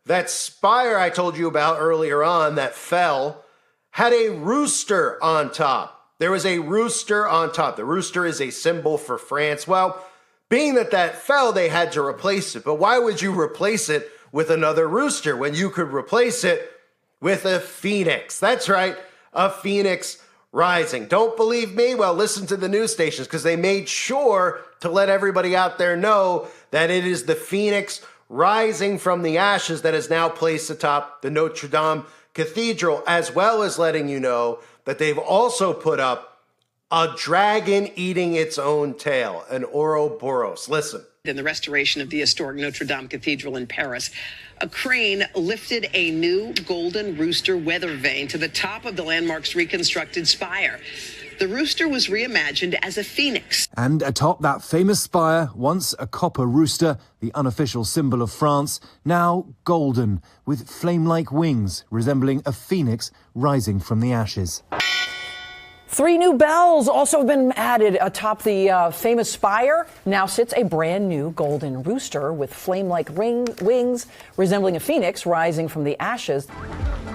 That spire I told you about earlier on that fell had a rooster on top. There was a rooster on top. The rooster is a symbol for France. Well, being that fell, they had to replace it. But why would you replace it with another rooster when you could replace it with a phoenix? That's right, a phoenix rising. Don't believe me? Well, listen to the news stations, because they made sure to let everybody out there know that it is the phoenix rising from the ashes that is now placed atop the Notre Dame Cathedral, as well as letting you know that they've also put up a dragon eating its own tail, an Ouroboros. Listen. In the restoration of the historic Notre Dame Cathedral in Paris, a crane lifted a new golden rooster weather vane to the top of the landmark's reconstructed spire. The rooster was reimagined as a phoenix. And atop that famous spire, once a copper rooster, the unofficial symbol of France, now golden, with flame-like wings resembling a phoenix rising from the ashes. 3 new bells also have been added atop the famous spire. Now sits a brand new golden rooster with flame-like wings resembling a phoenix rising from the ashes.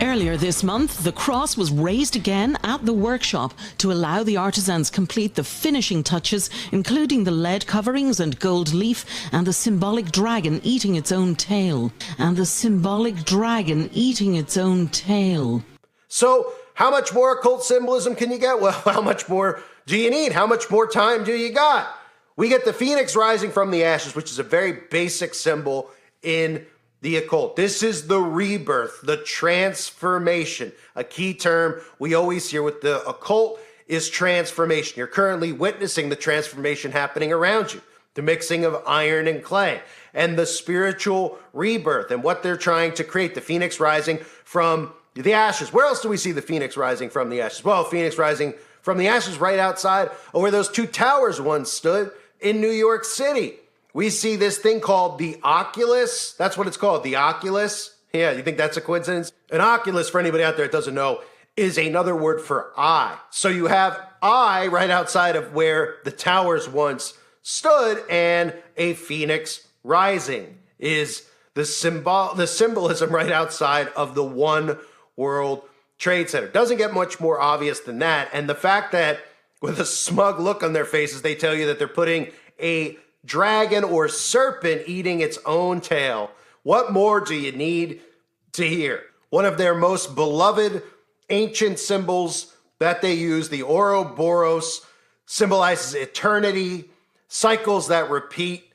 Earlier this month, the cross was raised again at the workshop to allow the artisans complete the finishing touches, including the lead coverings and gold leaf and the symbolic dragon eating its own tail. So, how much more occult symbolism can you get? Well, how much more do you need? How much more time do you got? We get the phoenix rising from the ashes, which is a very basic symbol in the occult. This is the rebirth, the transformation. A key term we always hear with the occult is transformation. You're currently witnessing the transformation happening around you, the mixing of iron and clay, and the spiritual rebirth and what they're trying to create, the phoenix rising from the ashes. Where else do we see the phoenix rising from the ashes? Well, phoenix rising from the ashes right outside of where those 2 towers once stood in New York City. We see this thing called the oculus. That's what it's called, the oculus. Yeah, you think that's a coincidence? An oculus, for anybody out there that doesn't know, is another word for eye. So you have eye right outside of where the towers once stood, and a phoenix rising is the symbolism right outside of the One World Trade Center. Doesn't get much more obvious than that. And the fact that with a smug look on their faces, they tell you that they're putting a dragon or serpent eating its own tail. What more do you need to hear? One of their most beloved ancient symbols that they use, the Ouroboros, symbolizes eternity, cycles that repeat,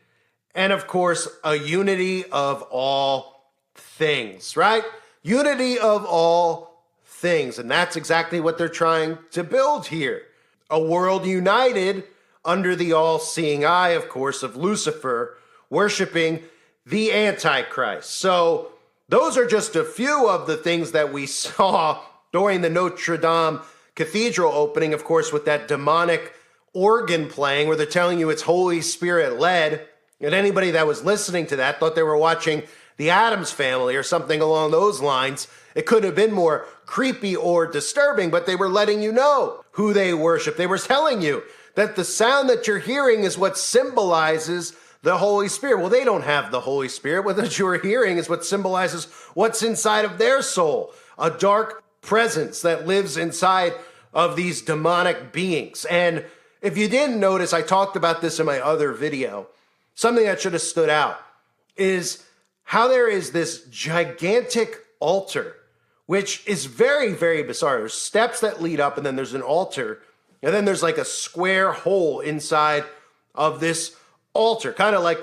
and of course, a unity of all things, right? Unity of all things. And that's exactly what they're trying to build here. A world united under the all-seeing eye, of course, of Lucifer, worshiping the Antichrist. So those are just a few of the things that we saw during the Notre Dame Cathedral opening, of course, with that demonic organ playing where they're telling you it's Holy Spirit led. And anybody that was listening to that thought they were watching The Addams Family or something along those lines. It couldn't have been more creepy or disturbing, but they were letting you know who they worship. They were telling you that the sound that you're hearing is what symbolizes the Holy Spirit. Well, they don't have the Holy Spirit. What you're hearing is what symbolizes what's inside of their soul, a dark presence that lives inside of these demonic beings. And if you didn't notice, I talked about this in my other video. Something that should have stood out is how there is this gigantic altar, which is very, very bizarre. There's steps that lead up, and then there's an altar, and then there's like a square hole inside of this altar, kind of like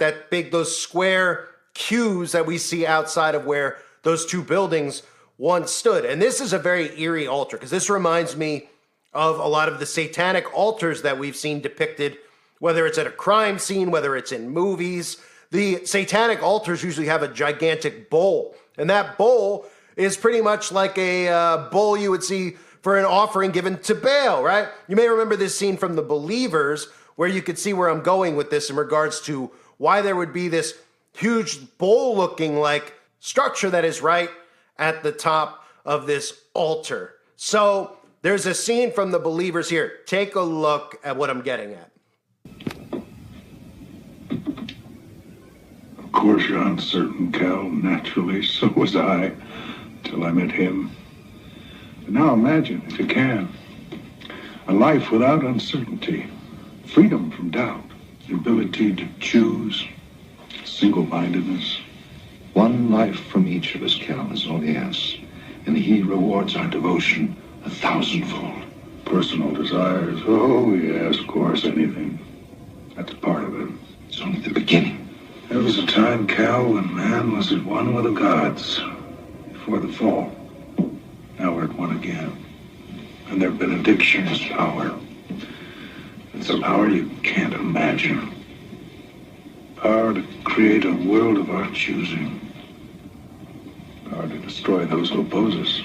those square cues that we see outside of where those 2 buildings once stood. And this is a very eerie altar, because this reminds me of a lot of the satanic altars that we've seen depicted, whether it's at a crime scene, whether it's in movies. The satanic altars usually have a gigantic bowl, and that bowl is pretty much like a bowl you would see for an offering given to Baal, right? You may remember this scene from The Believers, where you could see where I'm going with this in regards to why there would be this huge bowl-looking like structure that is right at the top of this altar. So there's a scene from The Believers here. Take a look at what I'm getting at. Of course you're uncertain, Cal. Naturally, so was I, till I met him. And now imagine, if you can, a life without uncertainty, freedom from doubt, the ability to choose, single-mindedness. One life from each of us, Cal, is all he asks. And he rewards our devotion 1,000-fold. Personal desires, oh yes, of course, anything. That's part of it. It's only the beginning. There was a time, Cal, when man was at one with the gods before the fall. Now we're at one again. And their benediction is power. It's a power you can't imagine. Power to create a world of our choosing. Power to destroy those who oppose us.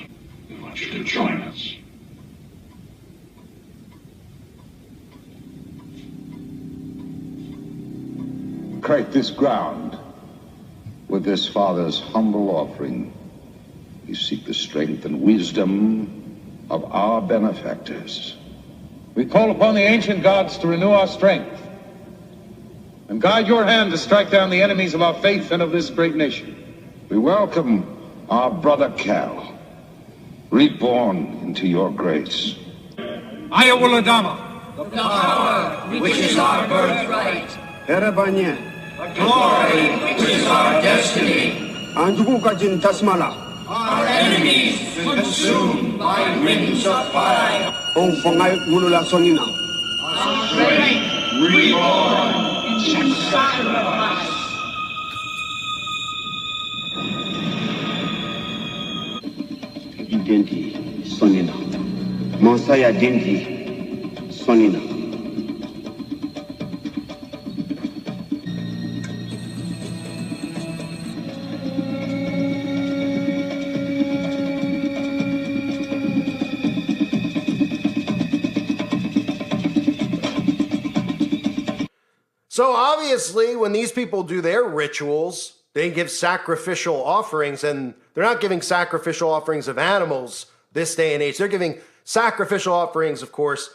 We want you to join us. Create this ground. With this Father's humble offering, we seek the strength and wisdom of our benefactors. We call upon the ancient gods to renew our strength and guide your hand to strike down the enemies of our faith and of this great nation. We welcome our brother Cal, reborn into your grace. Ayawuladama, the power which is our birthright, Erebanya, the glory which is our destiny, Anjukukajin Tasmala, our enemies consumed by winds of fire, Ong Pangay Mulula Sonina, our strength reborn in sacrifice. Dinti Sonina, Monsaya Dinti Sonina. So obviously, when these people do their rituals, they give sacrificial offerings, and they're not giving sacrificial offerings of animals this day and age. They're giving sacrificial offerings, of course,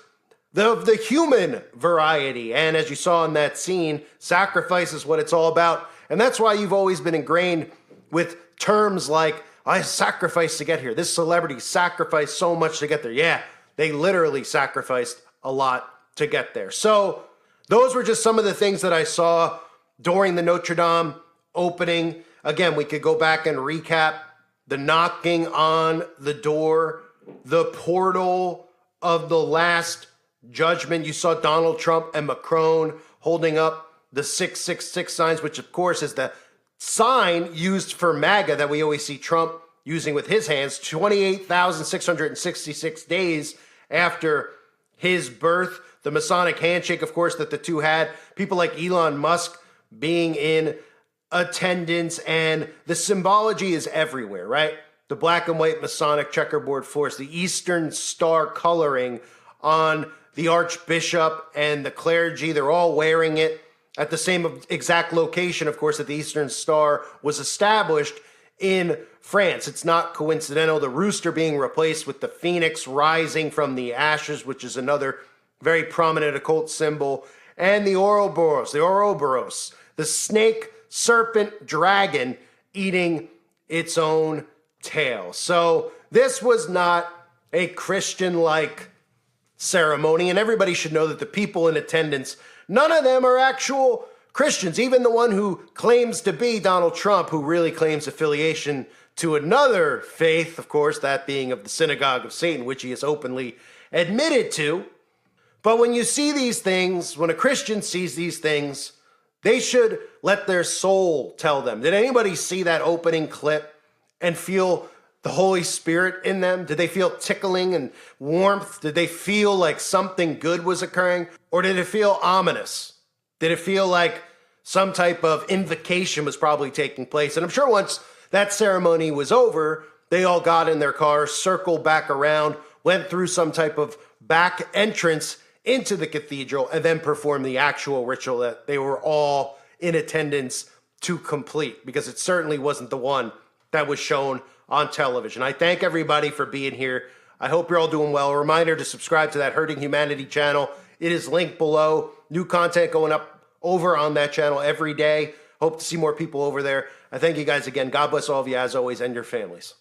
of the human variety. And as you saw in that scene, sacrifice is what it's all about. And that's why you've always been ingrained with terms like, I sacrificed to get here. This celebrity sacrificed so much to get there. Yeah, they literally sacrificed a lot to get there. So those were just some of the things that I saw during the Notre Dame opening. Again, we could go back and recap the knocking on the door, the portal of the last judgment. You saw Donald Trump and Macron holding up the 666 signs, which of course is the sign used for MAGA that we always see Trump using with his hands. 28,666 days after his birth. The Masonic handshake, of course, that the two had. People like Elon Musk being in attendance, and the symbology is everywhere, right? The black and white Masonic checkerboard floors, the Eastern Star coloring on the Archbishop and the clergy, they're all wearing it at the same exact location, of course, that the Eastern Star was established in France. It's not coincidental. The rooster being replaced with the phoenix rising from the ashes, which is another very prominent occult symbol, and the Ouroboros, the snake, serpent, dragon eating its own tail. So this was not a Christian-like ceremony, and everybody should know that the people in attendance, none of them are actual Christians. Even the one who claims to be Donald Trump, who really claims affiliation to another faith, of course, that being of the Synagogue of Satan, which he has openly admitted to. But when you see these things, when a Christian sees these things, they should let their soul tell them. Did anybody see that opening clip and feel the Holy Spirit in them? Did they feel tickling and warmth? Did they feel like something good was occurring? Or did it feel ominous? Did it feel like some type of invocation was probably taking place? And I'm sure once that ceremony was over, they all got in their cars, circled back around, went through some type of back entrance into the cathedral, and then performed the actual ritual that they were all in attendance to complete, because it certainly wasn't the one that was shown on television. I thank everybody for being here. I hope you're all doing well. A reminder to subscribe to that Hurting Humanity channel. It is linked below. New content going up over on that channel every day. Hope to see more people over there. I thank you guys again. God bless all of you as always and your families.